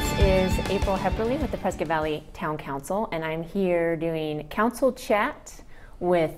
This is April Hepperly with the Prescott Valley Town Council, and I'm here doing council chat with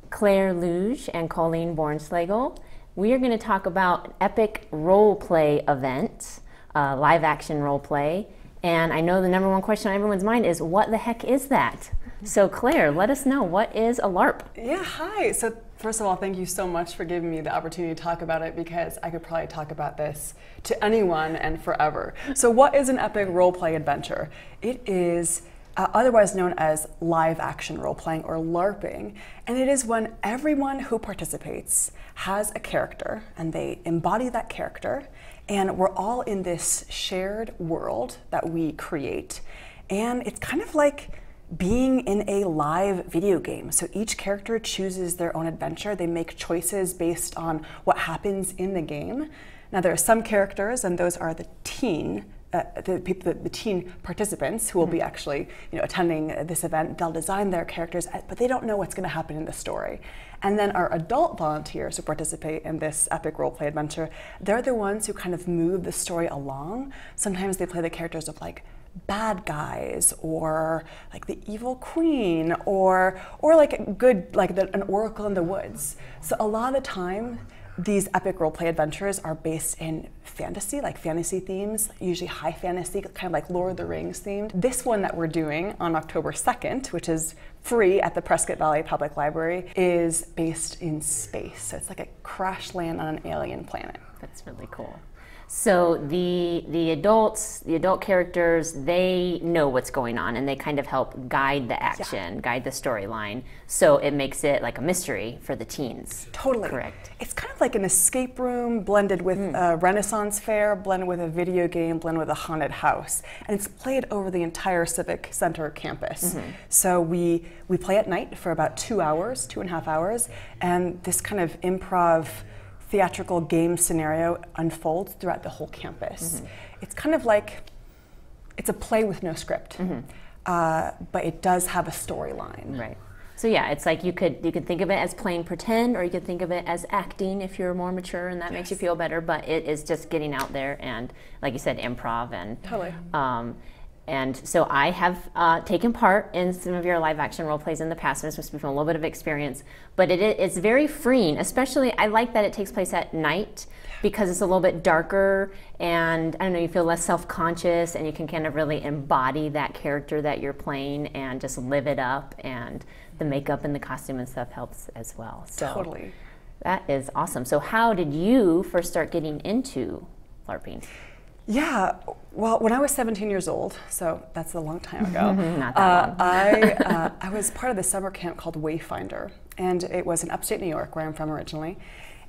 Claire Luge and Colleen Bornschlegel. We are going to talk about an epic role play event, live action role play, and I know the number one question on everyone's mind is, what the heck is that? So Claire, let us know, what is a LARP? Yeah, hi. So first of all, thank you so much for giving me the opportunity to talk about it, because I could probably talk about this to anyone and forever. So what is an epic role-play adventure? It is otherwise known as live action role-playing or LARPing, and it is when everyone who participates has a character and they embody that character, and we're all in this shared world that we create, and it's kind of like being in a live video game. So each character chooses their own adventure. They make choices based on what happens in the game. Now there are some characters, and those are the teen participants who will be actually attending this event. They'll design their characters, but they don't know what's going to happen in the story. And then our adult volunteers who participate in this epic roleplay adventure, they're the ones who kind of move the story along. Sometimes they play the characters of like bad guys, or like the evil queen, or like good, like an oracle in the woods. So a lot of the time, these epic roleplay adventures are based in fantasy, like fantasy themes, usually high fantasy, kind of like Lord of the Rings themed. This one that we're doing on October 2nd, which is free at the Prescott Valley Public Library, is based in space. So it's like a crash land on an alien planet. That's really cool. So the adult characters, they know what's going on, and they kind of help guide the action, guide the storyline. So it makes it like a mystery for the teens. Totally. Correct. It's kind of like an escape room blended with a Renaissance fair, blended with a video game, blended with a haunted house. And it's played over the entire Civic Center campus. So we play at night for about 2 hours, 2.5 hours, and this kind of improv theatrical game scenario unfolds throughout the whole campus. It's kind of like, it's a play with no script, but it does have a storyline. Right. So yeah, it's like you could think of it as playing pretend, or you could think of it as acting if you're more mature and that makes you feel better, but it is just getting out there and, like you said, improv and totally. And so I have taken part in some of your live action role plays in the past, and it's supposed to be from a little bit of experience, but it's very freeing. Especially, I like that it takes place at night because it's a little bit darker, and I don't know, you feel less self-conscious, and you can kind of really embody that character that you're playing and just live it up, and the makeup and the costume and stuff helps as well. So totally. That is awesome. So how did you first start getting into LARPing? Yeah, well, when I was 17 years old, so that's a long time ago, Not that long. I was part of this summer camp called Wayfinder, and it was in upstate New York, where I'm from originally,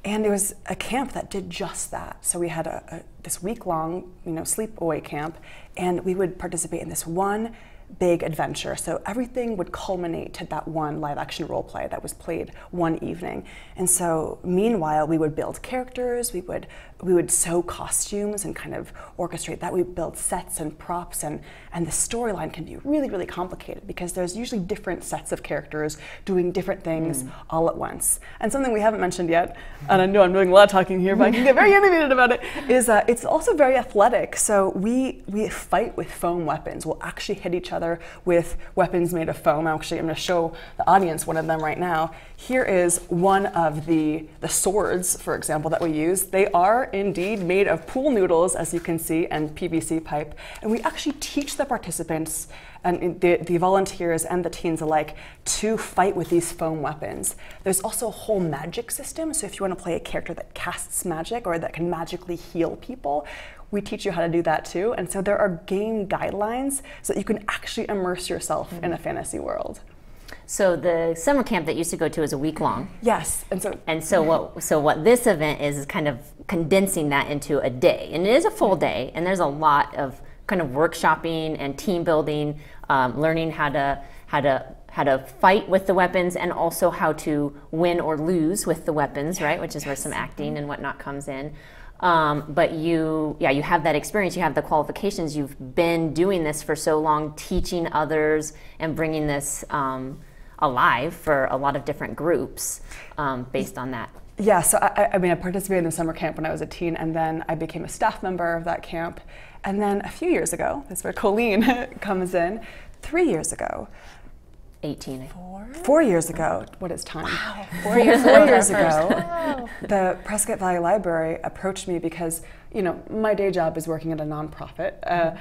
and it was a camp that did just that. So we had this week-long, sleep-away camp, and we would participate in this one big adventure. So everything would culminate to that one live action role play that was played one evening. And so meanwhile, we would build characters, we would sew costumes and kind of orchestrate that. We'd build sets and props, and the storyline can be really, really complicated because there's usually different sets of characters doing different things all at once. And something we haven't mentioned yet, and I know I'm doing a lot of talking here, but I can get very animated about it, is it's also very athletic. So we fight with foam weapons. We'll actually hit each other with weapons made of foam. Actually, I'm going to show the audience one of them right now. Here is one of the swords, for example, that we use. They are indeed made of pool noodles, as you can see, and PVC pipe. And we actually teach the participants and the volunteers and the teens alike to fight with these foam weapons. There's also a whole magic system. So if you want to play a character that casts magic or that can magically heal people, we teach you how to do that too. And so there are game guidelines so that you can actually immerse yourself in a fantasy world. So the summer camp that you used to go to is a week long. Yes, and so what this event is kind of condensing that into a day, and it is a full day, and there's a lot of kind of workshopping and team building, learning how to fight with the weapons, and also how to win or lose with the weapons, right? Which is where some acting and whatnot comes in. But you have that experience, you have the qualifications, you've been doing this for so long, teaching others and bringing this alive for a lot of different groups based on that. Yeah, so I mean, I participated in the summer camp when I was a teen, and then I became a staff member of that camp. And then a few years ago, that's where Colleen comes in, 3 years ago. 18. 4 years ago. What is time? Wow. 4 years ago, wow. The Prescott Valley Library approached me because, you know, my day job is working at a nonprofit,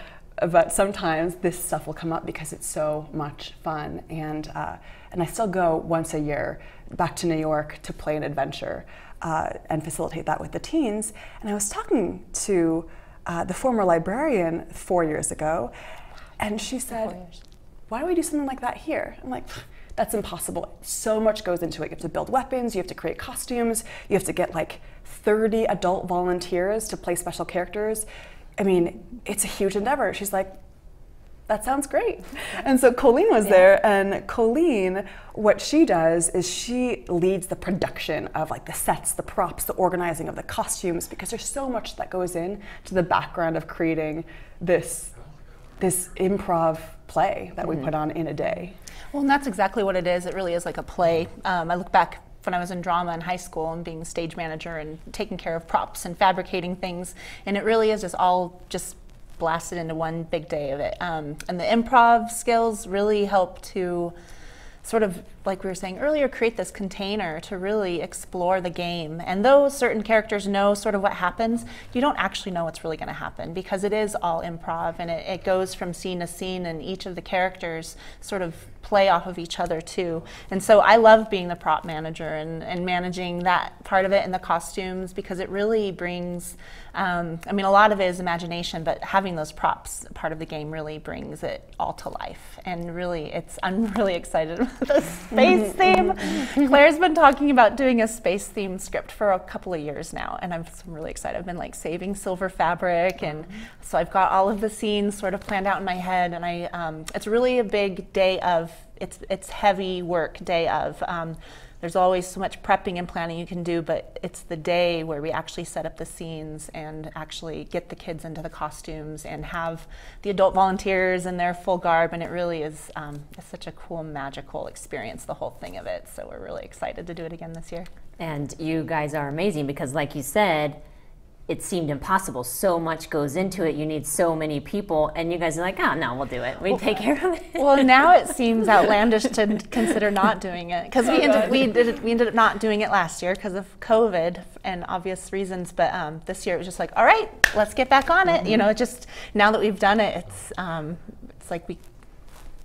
but sometimes this stuff will come up because it's so much fun. And I still go once a year back to New York to play an adventure and facilitate that with the teens. And I was talking to the former librarian 4 years ago, and she said, why don't we do something like that here? I'm like, that's impossible. So much goes into it. You have to build weapons, you have to create costumes, you have to get like 30 adult volunteers to play special characters. I mean, it's a huge endeavor. She's like, that sounds great. And so Colleen was there, and Colleen, what she does is she leads the production of like the sets, the props, the organizing of the costumes, because there's so much that goes in to the background of creating this improv play that we put on in a day. Well, and that's exactly what it is. It really is like a play. I look back when I was in drama in high school and being a stage manager and taking care of props and fabricating things, and it really is just all just blasted into one big day of it. And the improv skills really help to sort of, like we were saying earlier, create this container to really explore the game. And though certain characters know sort of what happens, you don't actually know what's really going to happen, because it is all improv, and it goes from scene to scene, and each of the characters sort of play off of each other too. And so I love being the prop manager and managing that part of it and the costumes, because it really brings, I mean, a lot of it is imagination, but having those props part of the game really brings it all to life. And really, I'm really excited about the space theme. Claire's been talking about doing a space theme script for a couple of years now, and I'm really excited. I've been like saving silver fabric, and so I've got all of the scenes sort of planned out in my head, and it's really a big day of, it's heavy work day of. There's always so much prepping and planning you can do, but it's the day where we actually set up the scenes and actually get the kids into the costumes and have the adult volunteers in their full garb, and it really is it's such a cool, magical experience, the whole thing of it. So we're really excited to do it again this year. And you guys are amazing, because like you said, it seemed impossible. So much goes into it. You need so many people, and you guys are like, oh no, we'll do it. We take care of it. Well, now it seems outlandish to consider not doing it, because we ended up not doing it last year because of COVID and obvious reasons. But this year it was just like, all right, let's get back on it. You know, just now that we've done it, it's like we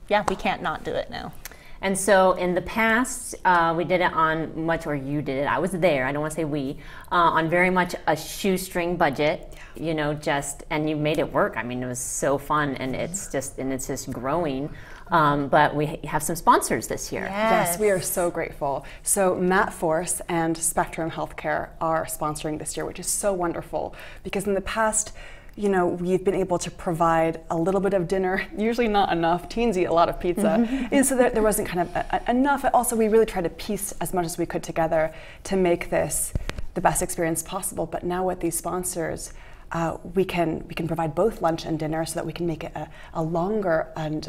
can't not do it now. And so in the past, we did it on much, or you did it, I was there, I don't want to say we, on very much a shoestring budget, you know, and you made it work. I mean, it was so fun, and it's just growing. But we have some sponsors this year. Yes, we are so grateful. So Matt Force and Spectrum Healthcare are sponsoring this year, which is so wonderful, because in the past, you know, we've been able to provide a little bit of dinner, usually not enough. Teens eat a lot of pizza. And so there wasn't kind of enough. Also, we really tried to piece as much as we could together to make this the best experience possible. But now with these sponsors, we can provide both lunch and dinner, so that we can make it a longer and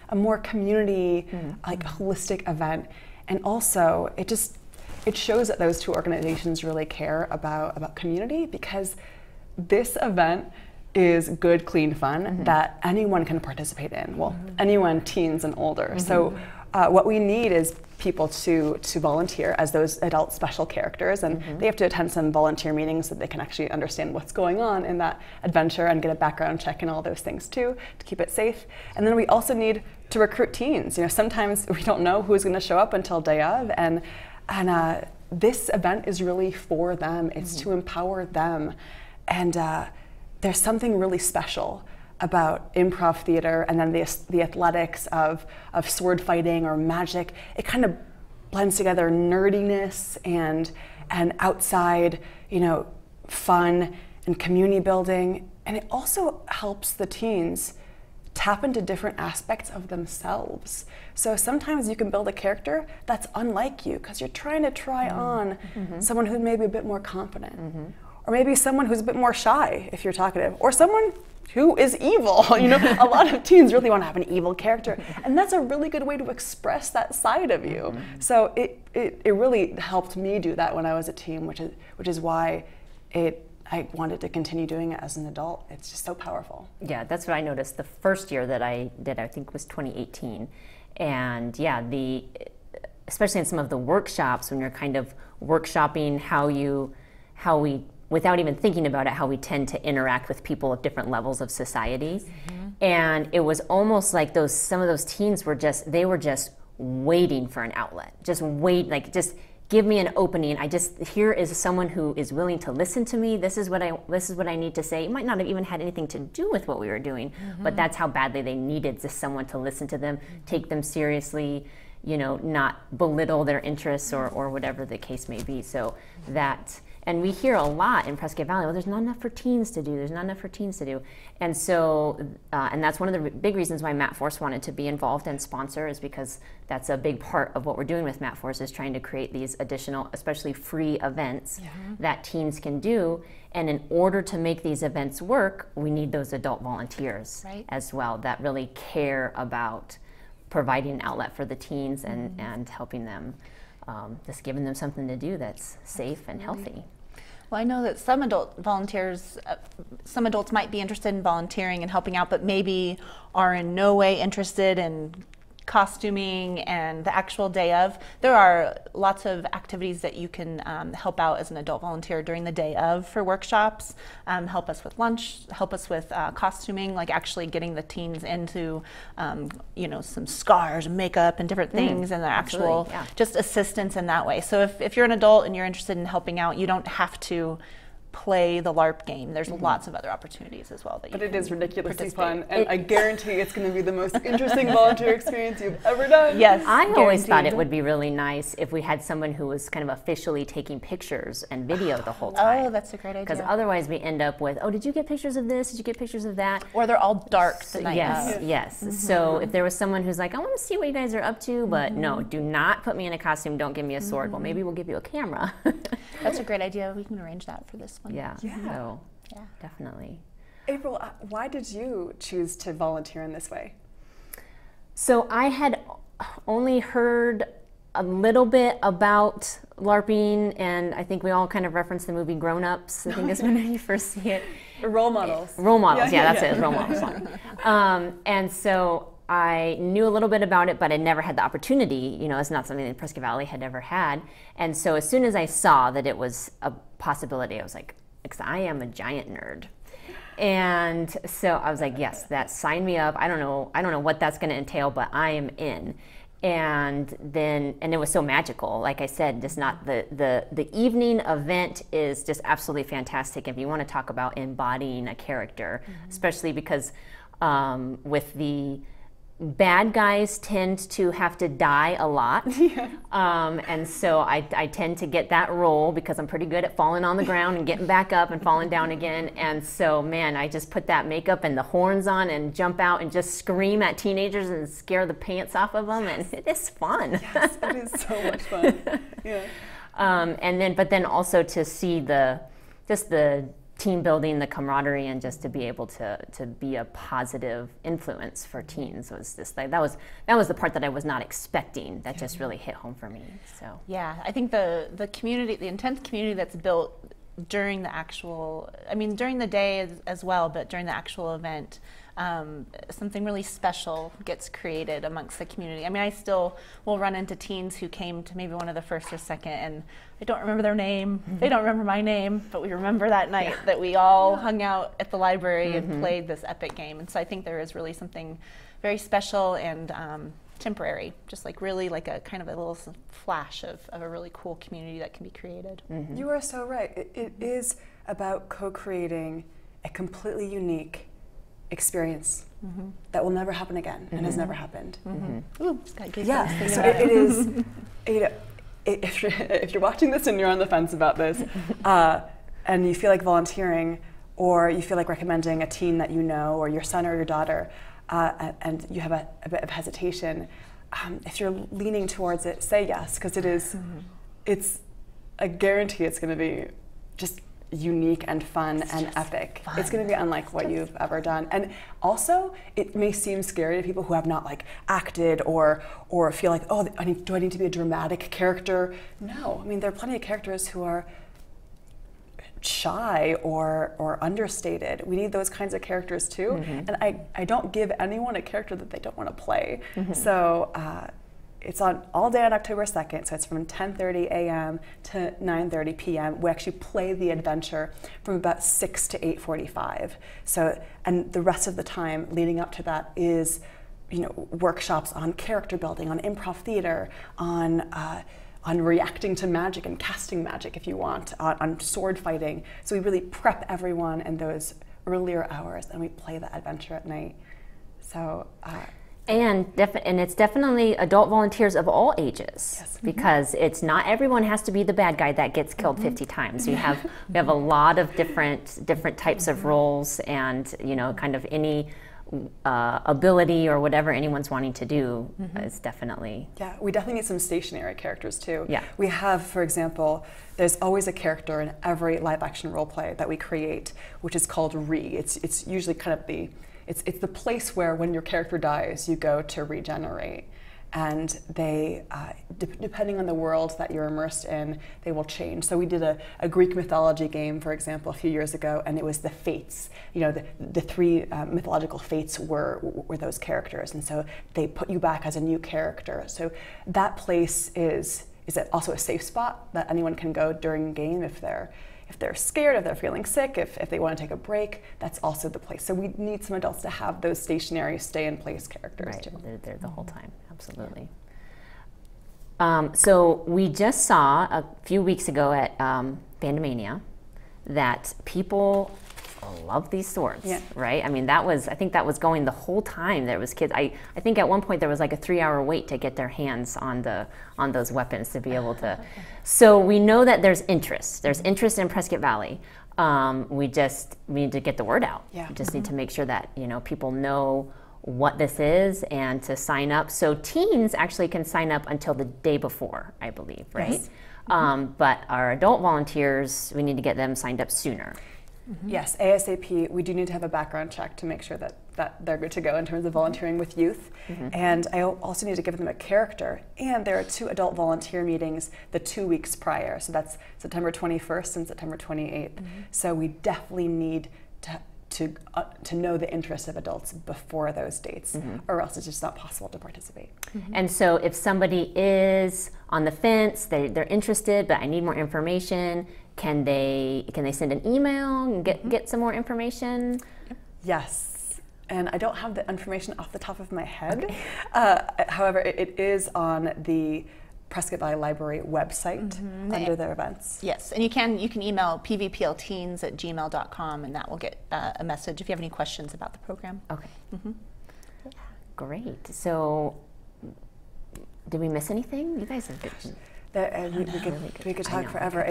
a more community, like holistic event. And also, it shows that those two organizations really care about community, because this event is good, clean fun that anyone can participate in. Well, anyone, teens and older. So what we need is people to volunteer as those adult special characters, and they have to attend some volunteer meetings so that they can actually understand what's going on in that adventure and get a background check and all those things too, to keep it safe. And then we also need to recruit teens. You know, sometimes we don't know who's going to show up until day of, and this event is really for them. It's to empower them. And there's something really special about improv theater, and then the athletics of sword fighting or magic. It kind of blends together nerdiness and outside, you know, fun and community building. And it also helps the teens tap into different aspects of themselves. So sometimes you can build a character that's unlike you, because you're trying to try on someone who's maybe a bit more confident. Or maybe someone who's a bit more shy if you're talkative, or someone who is evil? You know, a lot of teens really want to have an evil character, and that's a really good way to express that side of you. So it really helped me do that when I was a teen, which is why I wanted to continue doing it as an adult. It's just so powerful. Yeah, that's what I noticed the first year that I did, I think was 2018. And yeah, especially in some of the workshops, when you're kind of workshopping how we, without even thinking about it, how we tend to interact with people of different levels of society. And it was almost like some of those teens were just waiting for an outlet. Just give me an opening. Here is someone who is willing to listen to me. This is what I need to say. It might not have even had anything to do with what we were doing, but that's how badly they needed just someone to listen to them, take them seriously, you know, not belittle their interests or whatever the case may be. So and we hear a lot in Prescott Valley, well, there's not enough for teens to do. There's not enough for teens to do. And so, and that's one of the big reasons why Matt Force wanted to be involved and sponsor, is because that's a big part of what we're doing with Matt Force, is trying to create these additional, especially free events that teens can do. And in order to make these events work, we need those adult volunteers as well that really care about providing an outlet for the teens and helping them, just giving them something to do that's safe and healthy. Well, I know that some adult volunteers, some adults might be interested in volunteering and helping out, but maybe are in no way interested in costuming and the actual day of. There are lots of activities that you can help out as an adult volunteer during the day of for workshops. Help us with lunch, help us with costuming, like actually getting the teens into you know, some scars and makeup and different things, and the actual just assistance in that way. So if you're an adult and you're interested in helping out, you don't have to play the LARP game. There's lots of other opportunities as well. But it is ridiculously fun, and I guarantee it's going to be the most interesting volunteer experience you've ever done. Yes, I always thought it would be really nice if we had someone who was kind of officially taking pictures and video the whole time. Oh, that's a great idea. Because otherwise we end up with, oh, did you get pictures of this? Did you get pictures of that? Or they're all dark the night of. Yes. So if there was someone who's like, I want to see what you guys are up to, but no, do not put me in a costume. Don't give me a sword. Well, maybe we'll give you a camera. That's a great idea. We can arrange that for this one. Yeah. So, definitely. April, why did you choose to volunteer in this way? So I had only heard a little bit about LARPing, and I think we all kind of referenced the movie Grown Ups. I think is when you first see it. Role models. Role models, that's it, role models. And so I knew a little bit about it, but I never had the opportunity. You know, it's not something that Prescott Valley had ever had. And so as soon as I saw that it was a possibility, I was like, because I am a giant nerd. And so I was like, yes, sign me up. I don't know what that's going to entail, but I am in. And it was so magical. Like I said, just not the evening event is just absolutely fantastic. If you want to talk about embodying a character, especially because with the bad guys tend to have to die a lot. And so I tend to get that role because I'm pretty good at falling on the ground and getting back up and falling down again. And so, man, I just put that makeup and the horns on and jump out and just scream at teenagers and scare the pants off of them. And it is fun. Yes, it is so much fun. But then also to see the team building, the camaraderie, and just to be able to be a positive influence for teens was just like that was the part that I was not expecting, that just really hit home for me. So yeah, I think the community, the intense community that's built during the actual, I mean during the day as well, but during the actual event, something really special gets created amongst the community. I mean, I still will run into teens who came to maybe one of the first or second, and I don't remember their name, they don't remember my name, but we remember that night that we all hung out at the library and played this epic game. And so I think there is really something very special and temporary, just like really like a kind of a little flash of a really cool community that can be created. You are so right. It is about co-creating a completely unique experience that will never happen again and has never happened. Ooh, just got yeah, so it is, you know, if you're watching this and you're on the fence about this, and you feel like volunteering, or you feel like recommending a teen that you know, or your son or your daughter, and you have a bit of hesitation, if you're leaning towards it, say yes, because it is, it's, I guarantee it's going to be just unique and fun and epic. It's going to be unlike what you've ever done. And also, it may seem scary to people who have not like acted or feel like, oh, do I need to be a dramatic character? No, I mean, there are plenty of characters who are shy or understated. We need those kinds of characters too. And I don't give anyone a character that they don't want to play. So it's on all day on October 2nd, so it's from 10:30 a.m. to 9:30 p.m. We actually play the adventure from about 6 to 8:45. So, and the rest of the time leading up to that is, workshops on character building, on improv theater, on reacting to magic and casting magic if you want, on sword fighting. So we really prep everyone in those earlier hours, and we play the adventure at night. So. And it's definitely adult volunteers of all ages, because it's not everyone has to be the bad guy that gets killed 50 times. We have a lot of different types of roles, and kind of any ability or whatever anyone's wanting to do is definitely. Yeah, we definitely need some stationary characters too. Yeah. We have, for example, there's always a character in every live action role play that we create, which is called It's usually kind of it's the place where when your character dies, you go to regenerate. And they, depending on the world that you're immersed in, they will change. So we did a Greek mythology game, for example, a few years ago, and it was the fates. The three mythological fates were those characters, and so they put you back as a new character. So that place is also a safe spot that anyone can go during game if they're scared, if they're feeling sick, if they want to take a break. That's also the place. So we need some adults to have those stationary, stay-in-place characters too. They're there the whole time. Absolutely. So we just saw a few weeks ago at Bandmania that people love these swords, right? I mean, I think that was going the whole time there was kids. I think at one point there was like a 3-hour wait to get their hands on those weapons to be able to. So we know that there's interest. There's interest in Prescott Valley. We need to get the word out. We just need to make sure that people know what this is and to sign up. So teens actually can sign up until the day before, I believe, right? Yes. But our adult volunteers, we need to get them signed up sooner. Yes, ASAP. We do need to have a background check to make sure that they're good to go in terms of volunteering with youth. And I also need to give them a character. And there are 2 adult volunteer meetings the 2 weeks prior. So that's September 21st and September 28th. So we definitely need to know the interest of adults before those dates, or else it's just not possible to participate. And so if somebody is on the fence, they're interested, but I need more information, can they send an email and get some more information? Yes. And I don't have the information off the top of my head. However, it is on the Prescott Valley Library website under their events. Yes, and you can email pvplteens@gmail.com, and that will get a message if you have any questions about the program. Okay. Great. So, did we miss anything? You guys have we could talk forever.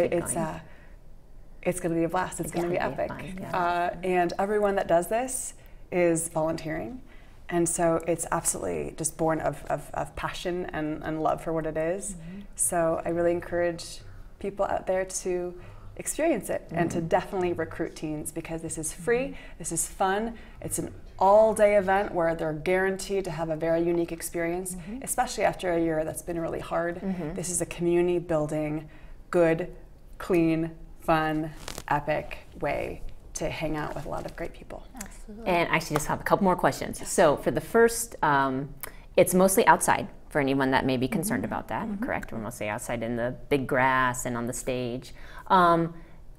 It's going to be a blast. It's going to be epic. And everyone that does this is volunteering. And so it's absolutely just born of passion and love for what it is. So I really encourage people out there to experience it and to definitely recruit teens, because this is free, this is fun, it's an all-day event where they're guaranteed to have a very unique experience, especially after a year that's been really hard. This is a community-building, good, clean, fun, epic way to hang out with a lot of great people. Absolutely. And I actually just have a couple more questions. So for the first, it's mostly outside for anyone that may be concerned about that, correct? We're mostly outside in the big grass and on the stage.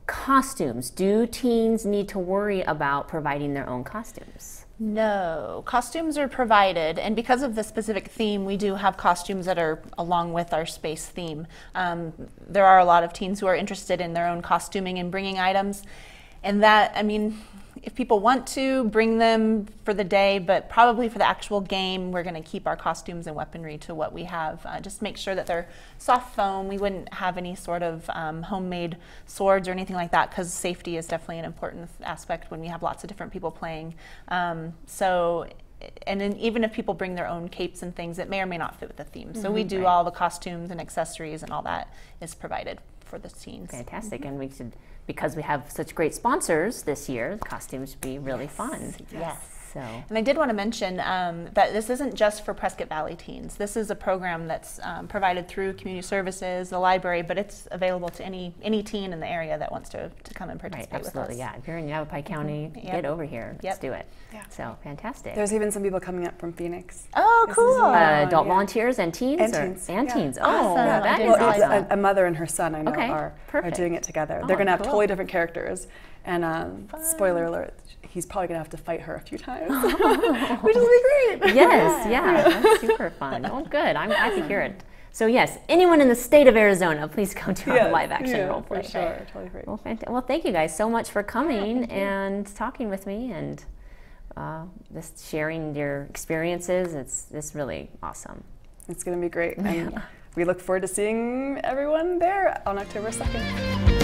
Costumes, do teens need to worry about providing their own costumes? No, costumes are provided, and because of the specific theme, we do have costumes that are along with our space theme. There are a lot of teens who are interested in their own costuming and bringing items. And that, I mean, if people want to, bring them for the day, but probably for the actual game, we're going to keep our costumes and weaponry to what we have. Just make sure that they're soft foam. We wouldn't have any sort of homemade swords or anything like that, because safety is definitely an important aspect when we have lots of different people playing. And then even if people bring their own capes and things, it may or may not fit with the theme. So we do all the costumes and accessories, and all that is provided for the teens. Fantastic. And we should, because we have such great sponsors this year, the costumes should be really fun. Yes. So. And I did want to mention that this isn't just for Prescott Valley teens. This is a program that's provided through Community Services, the library, but it's available to any teen in the area that wants to come and participate with us. Absolutely, yeah. If you're in Yavapai County, get over here. Let's do it. Yeah. So, fantastic. There's even some people coming up from Phoenix. Oh, cool. Adult volunteers and teens? And teens. And Yeah. teens. Awesome. Oh, Yeah. that is Well, awesome. a mother and her son, I know, Okay, are perfect. doing it together. Oh, They're going to have cool. totally different characters. And spoiler alert, he's probably going to have to fight her a few times, which will be great. Yes, yeah, that's super fun. Oh, good. I'm glad to hear it. So yes, anyone in the state of Arizona, please come to our live action role play. For sure, totally great. Well, thank you guys so much for coming and talking with me and just sharing your experiences. It's really awesome. It's going to be great. And we look forward to seeing everyone there on October 2nd.